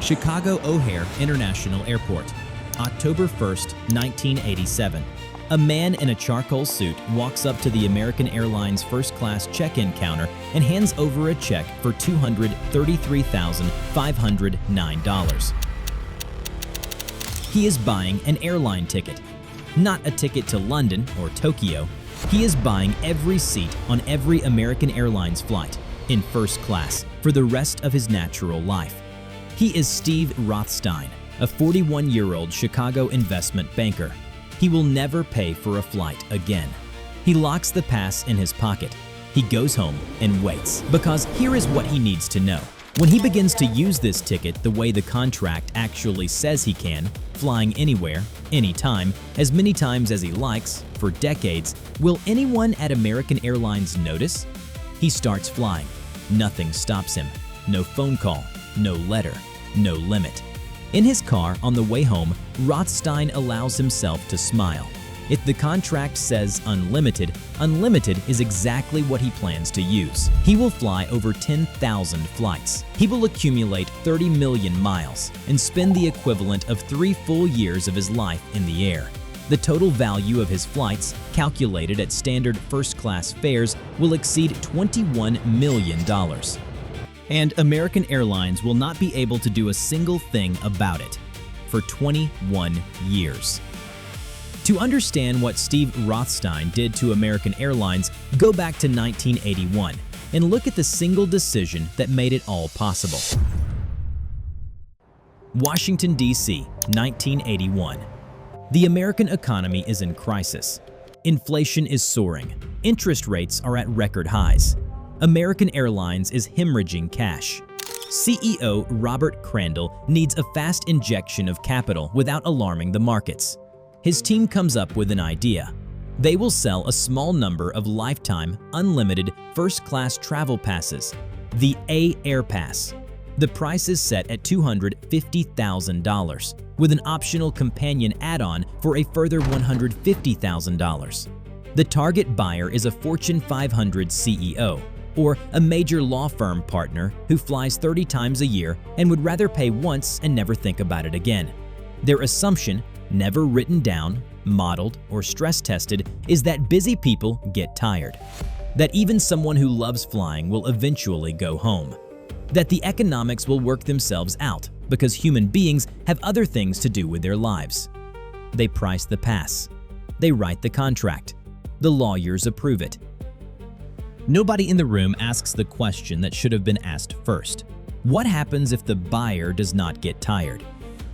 Chicago O'Hare International Airport, October 1st, 1987. A man in a charcoal suit walks up to the American Airlines first-class check-in counter and hands over a check for $233,509. He is buying an airline ticket. Not a ticket to London or Tokyo. He is buying every seat on every American Airlines flight in first class for the rest of his natural life. He is Steve Rothstein, a 41-year-old Chicago investment banker. He will never pay for a flight again. He locks the pass in his pocket. He goes home and waits, because here is what he needs to know. When he begins to use this ticket the way the contract actually says he can, flying anywhere, anytime, as many times as he likes, for decades, will anyone at American Airlines notice? He starts flying. Nothing stops him. No phone call, no letter, no limit. In his car on the way home, Rothstein allows himself to smile. If the contract says unlimited, unlimited is exactly what he plans to use. He will fly over 10,000 flights. He will accumulate 30 million miles and spend the equivalent of 3 full years of his life in the air. The total value of his flights, calculated at standard first-class fares, will exceed $21 million. And American Airlines will not be able to do a single thing about it for 21 years. To understand what Steve Rothstein did to American Airlines, go back to 1981 and look at the single decision that made it all possible. Washington, D.C., 1981. The American economy is in crisis. Inflation is soaring. Interest rates are at record highs. American Airlines is hemorrhaging cash. CEO Robert Crandall needs a fast injection of capital without alarming the markets. His team comes up with an idea. They will sell a small number of lifetime, unlimited, first-class travel passes, the AAirpass. The price is set at $250,000, with an optional companion add-on for a further $150,000. The target buyer is a Fortune 500 CEO, or a major law firm partner who flies 30 times a year and would rather pay once and never think about it again. Their assumption, never written down, modeled, or stress tested, is that busy people get tired. That even someone who loves flying will eventually go home. That the economics will work themselves out because human beings have other things to do with their lives. They price the pass. They write the contract. The lawyers approve it. Nobody in the room asks the question that should have been asked first. What happens if the buyer does not get tired?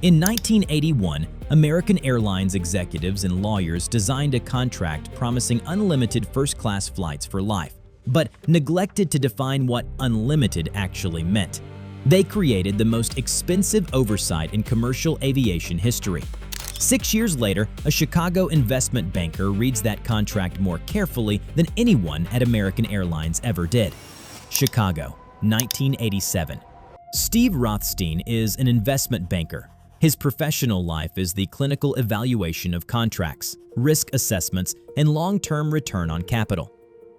In 1981, American Airlines executives and lawyers designed a contract promising unlimited first-class flights for life, but neglected to define what unlimited actually meant. They created the most expensive oversight in commercial aviation history. 6 years later, a Chicago investment banker reads that contract more carefully than anyone at American Airlines ever did. Chicago, 1987. Steve Rothstein is an investment banker. His professional life is the clinical evaluation of contracts, risk assessments, and long-term return on capital.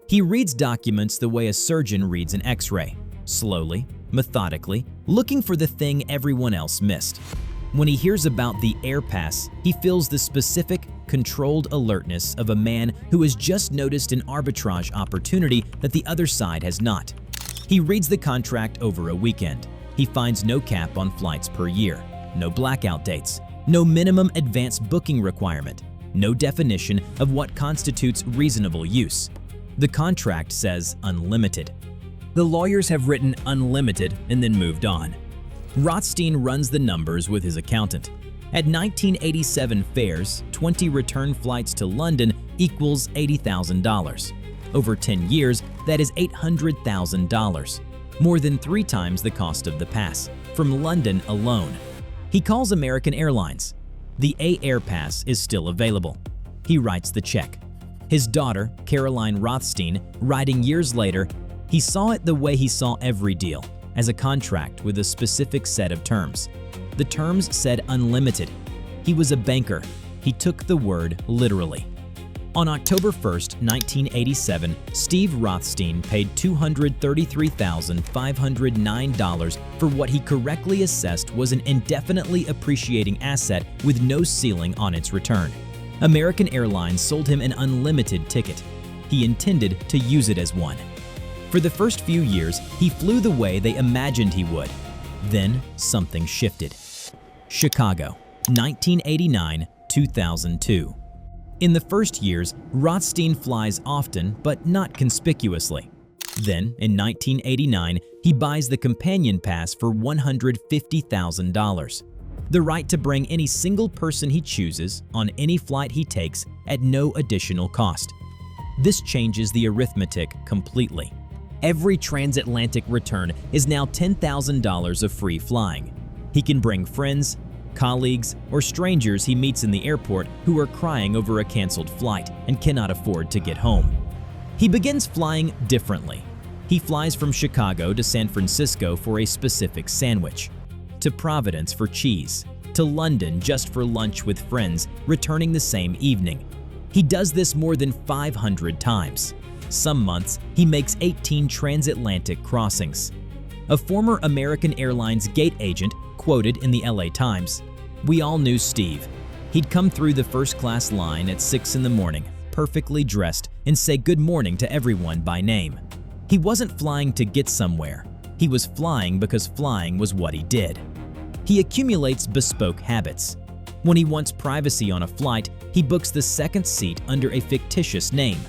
He reads documents the way a surgeon reads an X-ray, slowly, methodically, looking for the thing everyone else missed. When he hears about the AirPass, he feels the specific, controlled alertness of a man who has just noticed an arbitrage opportunity that the other side has not. He reads the contract over a weekend. He finds no cap on flights per year, no blackout dates, no minimum advance booking requirement, no definition of what constitutes reasonable use. The contract says unlimited. The lawyers have written unlimited and then moved on. Rothstein runs the numbers with his accountant. At 1987 fares, 20 return flights to London equals $80,000. Over 10 years, that is $800,000, more than 3 times the cost of the pass, from London alone. He calls American Airlines. The AAirpass is still available. He writes the check. His daughter, Caroline Rothstein, writing years later, he saw it the way he saw every deal, as a contract with a specific set of terms. The terms said unlimited. He was a banker. He took the word literally. On October 1st, 1987, Steve Rothstein paid $233,509 for what he correctly assessed was an indefinitely appreciating asset with no ceiling on its return. American Airlines sold him an unlimited ticket. He intended to use it as one. For the first few years, he flew the way they imagined he would. Then something shifted. Chicago, 1989-2002. In the first years, Rothstein flies often but not conspicuously. Then, in 1989, he buys the companion pass for $150,000. The right to bring any single person he chooses on any flight he takes at no additional cost. This changes the arithmetic completely. Every transatlantic return is now $10,000 of free flying. He can bring friends, colleagues, or strangers he meets in the airport who are crying over a canceled flight and cannot afford to get home. He begins flying differently. He flies from Chicago to San Francisco for a specific sandwich, to Providence for cheese, to London just for lunch with friends, returning the same evening. He does this more than 500 times. Some months, he makes 18 transatlantic crossings. A former American Airlines gate agent quoted in the LA Times, "We all knew Steve. He'd come through the first-class line at 6 in the morning, perfectly dressed, and say good morning to everyone by name. He wasn't flying to get somewhere. He was flying because flying was what he did." He accumulates bespoke habits. When he wants privacy on a flight, he books the second seat under a fictitious name,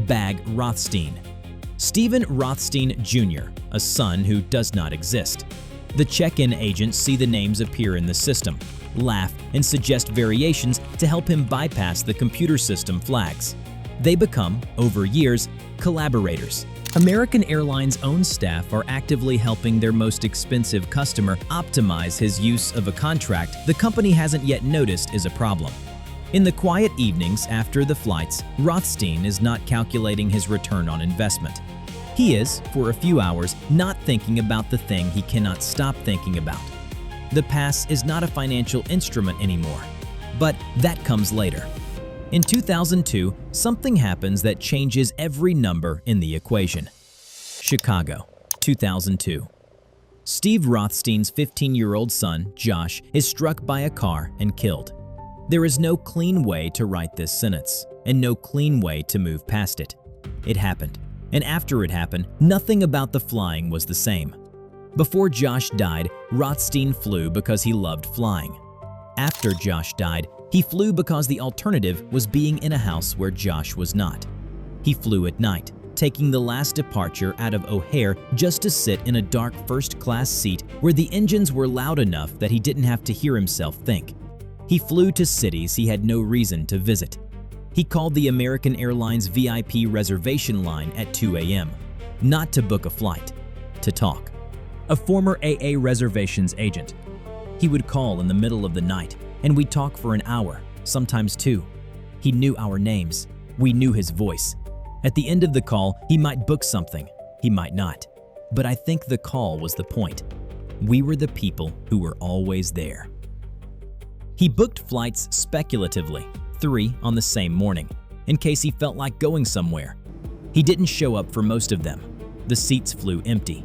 Bag Rothstein. Stephen Rothstein Jr., a son who does not exist. The check-in agents see the names appear in the system, laugh, and suggest variations to help him bypass the computer system flags. They become, over years, collaborators. American Airlines' own staff are actively helping their most expensive customer optimize his use of a contract the company hasn't yet noticed is a problem. In the quiet evenings after the flights, Rothstein is not calculating his return on investment. He is, for a few hours, not thinking about the thing he cannot stop thinking about. The pass is not a financial instrument anymore, but that comes later. In 2002, something happens that changes every number in the equation. Chicago, 2002. Steve Rothstein's 15-year-old son, Josh, is struck by a car and killed. There is no clean way to write this sentence, and no clean way to move past it. It happened, and after it happened, nothing about the flying was the same. Before Josh died, Rothstein flew because he loved flying. After Josh died, he flew because the alternative was being in a house where Josh was not. He flew at night, taking the last departure out of O'Hare just to sit in a dark first-class seat where the engines were loud enough that he didn't have to hear himself think. He flew to cities he had no reason to visit. He called the American Airlines VIP reservation line at 2 a.m., not to book a flight, to talk. A former AA reservations agent. He would call in the middle of the night, and we'd talk for an hour, sometimes two. He knew our names. We knew his voice. At the end of the call, he might book something. He might not. But I think the call was the point. We were the people who were always there. He booked flights speculatively, 3 on the same morning, in case he felt like going somewhere. He didn't show up for most of them. The seats flew empty.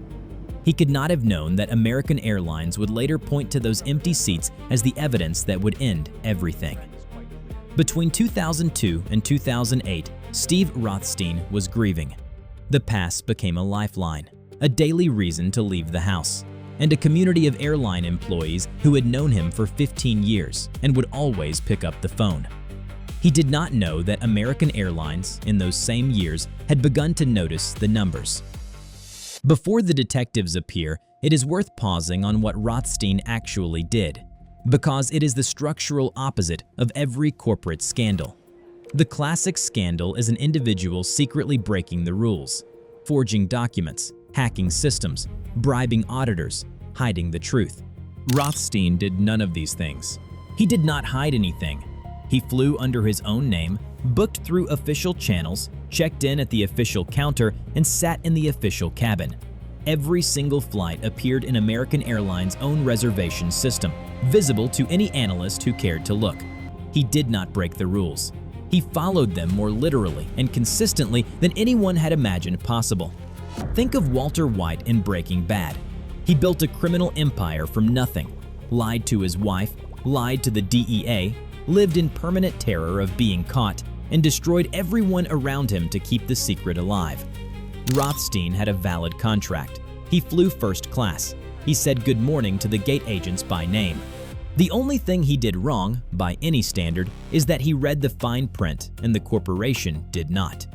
He could not have known that American Airlines would later point to those empty seats as the evidence that would end everything. Between 2002 and 2008, Steve Rothstein was grieving. The pass became a lifeline, a daily reason to leave the house, and a community of airline employees who had known him for 15 years and would always pick up the phone. He did not know that American Airlines, in those same years, had begun to notice the numbers. Before the detectives appear, it is worth pausing on what Rothstein actually did, because it is the structural opposite of every corporate scandal. The classic scandal is an individual secretly breaking the rules, forging documents, hacking systems, bribing auditors, hiding the truth. Rothstein did none of these things. He did not hide anything. He flew under his own name, booked through official channels, checked in at the official counter, and sat in the official cabin. Every single flight appeared in American Airlines' own reservation system, visible to any analyst who cared to look. He did not break the rules. He followed them more literally and consistently than anyone had imagined possible. Think of Walter White in Breaking Bad. He built a criminal empire from nothing, lied to his wife, lied to the DEA, lived in permanent terror of being caught, and destroyed everyone around him to keep the secret alive. Rothstein had a valid contract. He flew first class. He said good morning to the gate agents by name. The only thing he did wrong, by any standard, is that he read the fine print and the corporation did not.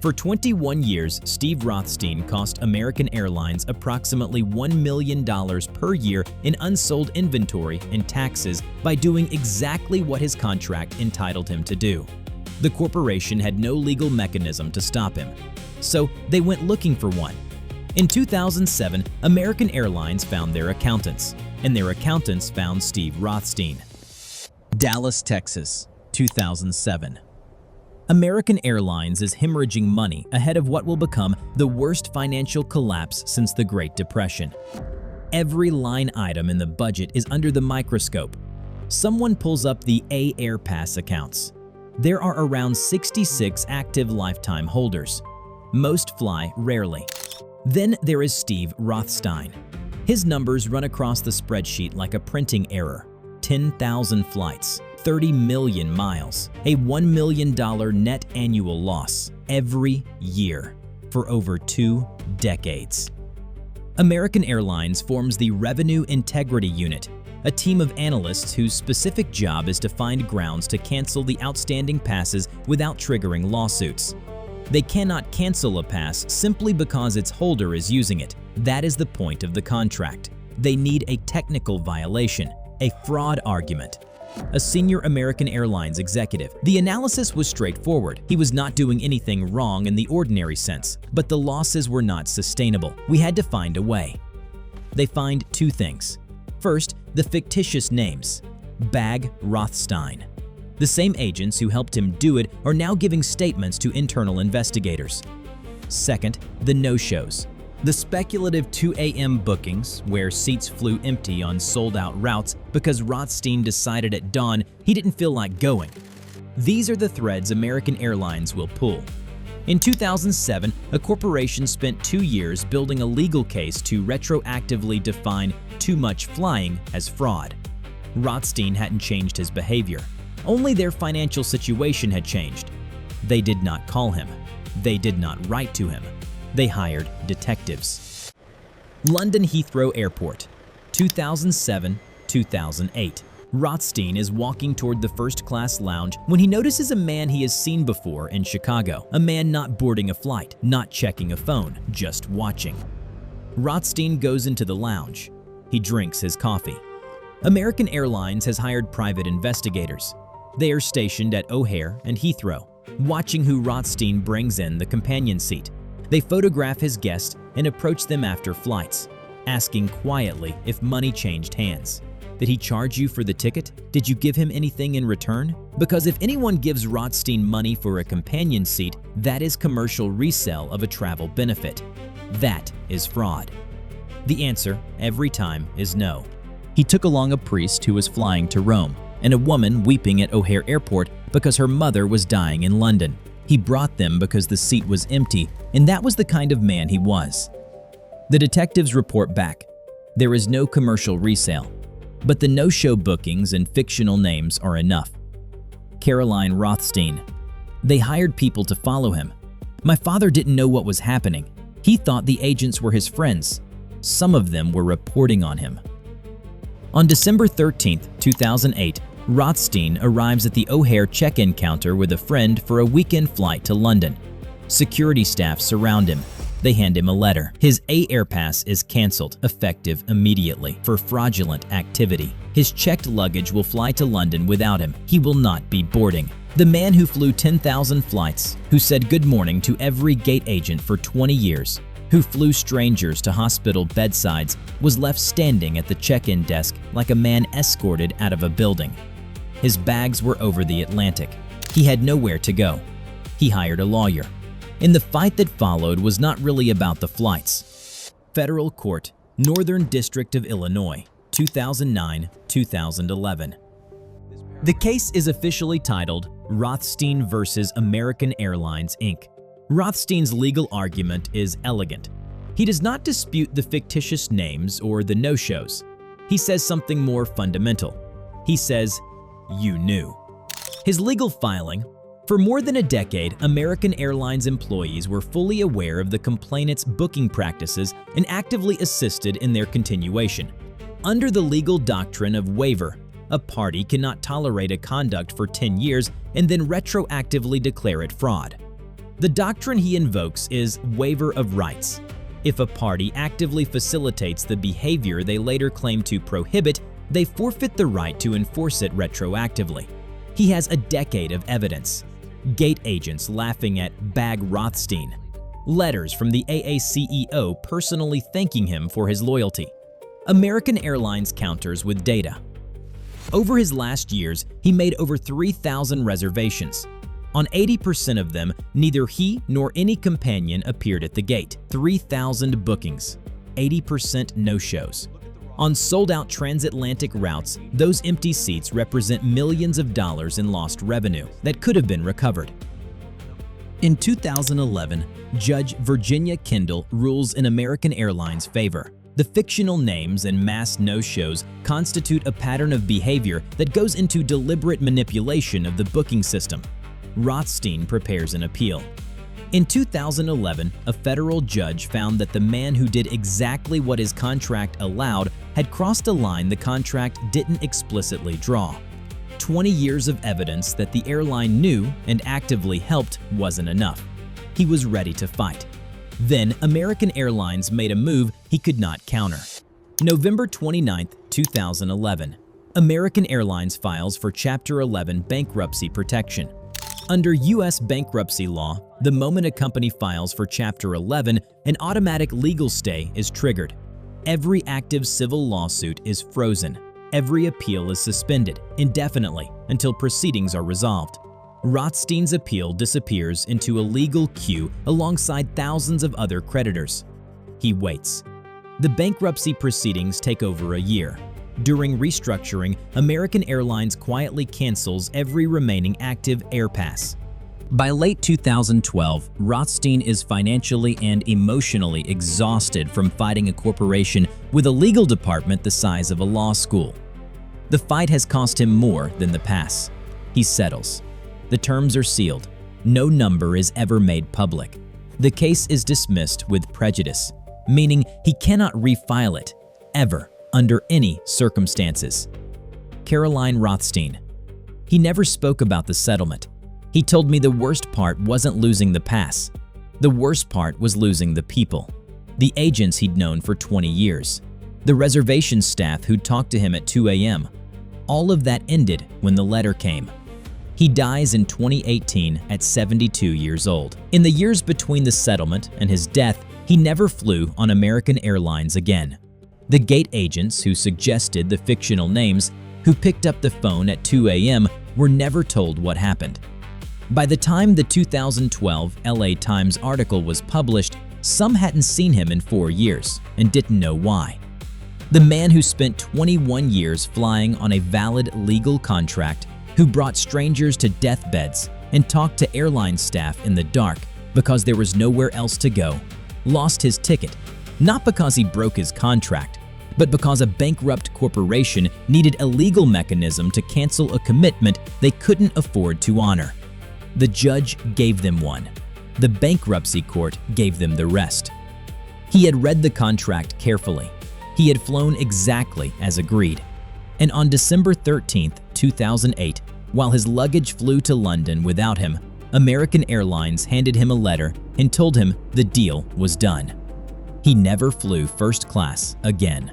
For 21 years, Steve Rothstein cost American Airlines approximately $1 million per year in unsold inventory and taxes by doing exactly what his contract entitled him to do. The corporation had no legal mechanism to stop him, so they went looking for one. In 2007, American Airlines found their accountants, and their accountants found Steve Rothstein. Dallas, Texas, 2007. American Airlines is hemorrhaging money ahead of what will become the worst financial collapse since the Great Depression. Every line item in the budget is under the microscope. Someone pulls up the AAirpass accounts. There are around 66 active lifetime holders. Most fly rarely. Then there is Steve Rothstein. His numbers run across the spreadsheet like a printing error. 10,000 flights, 30 million miles, a $1 million net annual loss every year for over 2 decades. American Airlines forms the Revenue Integrity Unit, a team of analysts whose specific job is to find grounds to cancel the outstanding passes without triggering lawsuits. They cannot cancel a pass simply because its holder is using it. That is the point of the contract. They need a technical violation, a fraud argument. A senior American Airlines executive. The analysis was straightforward. He was not doing anything wrong in the ordinary sense, but the losses were not sustainable. We had to find a way. They find 2 things. First, the fictitious names. Bag Rothstein. The same agents who helped him do it are now giving statements to internal investigators. Second, the no-shows. The speculative 2 a.m. bookings, where seats flew empty on sold-out routes because Rothstein decided at dawn he didn't feel like going. These are the threads American Airlines will pull. In 2007, a corporation spent 2 years building a legal case to retroactively define too much flying as fraud. Rothstein hadn't changed his behavior. Only their financial situation had changed. They did not call him. They did not write to him. They hired detectives. London Heathrow Airport, 2007-2008. Rothstein is walking toward the first-class lounge when he notices a man he has seen before in Chicago. A man not boarding a flight, not checking a phone, just watching. Rothstein goes into the lounge. He drinks his coffee. American Airlines has hired private investigators. They are stationed at O'Hare and Heathrow, watching who Rothstein brings in the companion seat. They photograph his guest and approach them after flights, asking quietly if money changed hands. Did he charge you for the ticket? Did you give him anything in return? Because if anyone gives Rothstein money for a companion seat, that is commercial resale of a travel benefit. That is fraud. The answer, every time, is no. He took along a priest who was flying to Rome and a woman weeping at O'Hare Airport because her mother was dying in London. He brought them because the seat was empty, and that was the kind of man he was. The detectives report back. There is no commercial resale, but the no-show bookings and fictional names are enough. Caroline Rothstein. They hired people to follow him. My father didn't know what was happening. He thought the agents were his friends. Some of them were reporting on him. On December 13, 2008, Rothstein arrives at the O'Hare check-in counter with a friend for a weekend flight to London. Security staff surround him. They hand him a letter. His AAirpass is canceled, effective immediately, for fraudulent activity. His checked luggage will fly to London without him. He will not be boarding. The man who flew 10,000 flights, who said good morning to every gate agent for 20 years, who flew strangers to hospital bedsides, was left standing at the check-in desk like a man escorted out of a building. His bags were over the Atlantic. He had nowhere to go. He hired a lawyer. And the fight that followed was not really about the flights. Federal Court, Northern District of Illinois, 2009-2011. The case is officially titled Rothstein versus American Airlines, Inc. Rothstein's legal argument is elegant. He does not dispute the fictitious names or the no-shows. He says something more fundamental. He says, "You knew." His legal filing: for more than a decade, American Airlines employees were fully aware of the complainant's booking practices and actively assisted in their continuation. Under the legal doctrine of waiver, a party cannot tolerate a conduct for 10 years and then retroactively declare it fraud. The doctrine he invokes is waiver of rights. If a party actively facilitates the behavior they later claim to prohibit, they forfeit the right to enforce it retroactively. He has a decade of evidence. Gate agents laughing at Bag Rothstein. Letters from the AACEO personally thanking him for his loyalty. American Airlines counters with data. Over his last years, he made over 3,000 reservations. On 80% of them, neither he nor any companion appeared at the gate. 3,000 bookings, 80% no-shows. On sold-out transatlantic routes, those empty seats represent millions of dollars in lost revenue that could have been recovered. In 2011, Judge Virginia Kendall rules in American Airlines' favor. The fictional names and mass no-shows constitute a pattern of behavior that goes into deliberate manipulation of the booking system. Rothstein prepares an appeal. In 2011, a federal judge found that the man who did exactly what his contract allowed had crossed a line the contract didn't explicitly draw. 20 years of evidence that the airline knew and actively helped wasn't enough. He was ready to fight. Then American Airlines made a move he could not counter. November 29, 2011, American Airlines files for Chapter 11 bankruptcy protection. Under U.S. bankruptcy law, the moment a company files for Chapter 11, an automatic legal stay is triggered. Every active civil lawsuit is frozen. Every appeal is suspended indefinitely until proceedings are resolved. Rothstein's appeal disappears into a legal queue alongside thousands of other creditors. He waits. The bankruptcy proceedings take over a year. During restructuring, American Airlines quietly cancels every remaining active AirPass. By late 2012, Rothstein is financially and emotionally exhausted from fighting a corporation with a legal department the size of a law school. The fight has cost him more than the pass. He settles. The terms are sealed. No number is ever made public. The case is dismissed with prejudice, meaning he cannot refile it, ever, under any circumstances. Caroline Rothstein. He never spoke about the settlement. He told me the worst part wasn't losing the pass. The worst part was losing the people, the agents he'd known for 20 years, the reservation staff who'd talked to him at 2 a.m. All of that ended when the letter came. He dies in 2018 at 72 years old. In the years between the settlement and his death, he never flew on American Airlines again. The gate agents who suggested the fictional names, who picked up the phone at 2 a.m., were never told what happened. By the time the 2012 LA Times article was published, some hadn't seen him in 4 years and didn't know why. The man who spent 21 years flying on a valid legal contract, who brought strangers to deathbeds and talked to airline staff in the dark because there was nowhere else to go, lost his ticket, not because he broke his contract, but because a bankrupt corporation needed a legal mechanism to cancel a commitment they couldn't afford to honor. The judge gave them one. The bankruptcy court gave them the rest. He had read the contract carefully. He had flown exactly as agreed. And on December 13, 2008, while his luggage flew to London without him, American Airlines handed him a letter and told him the deal was done. He never flew first class again.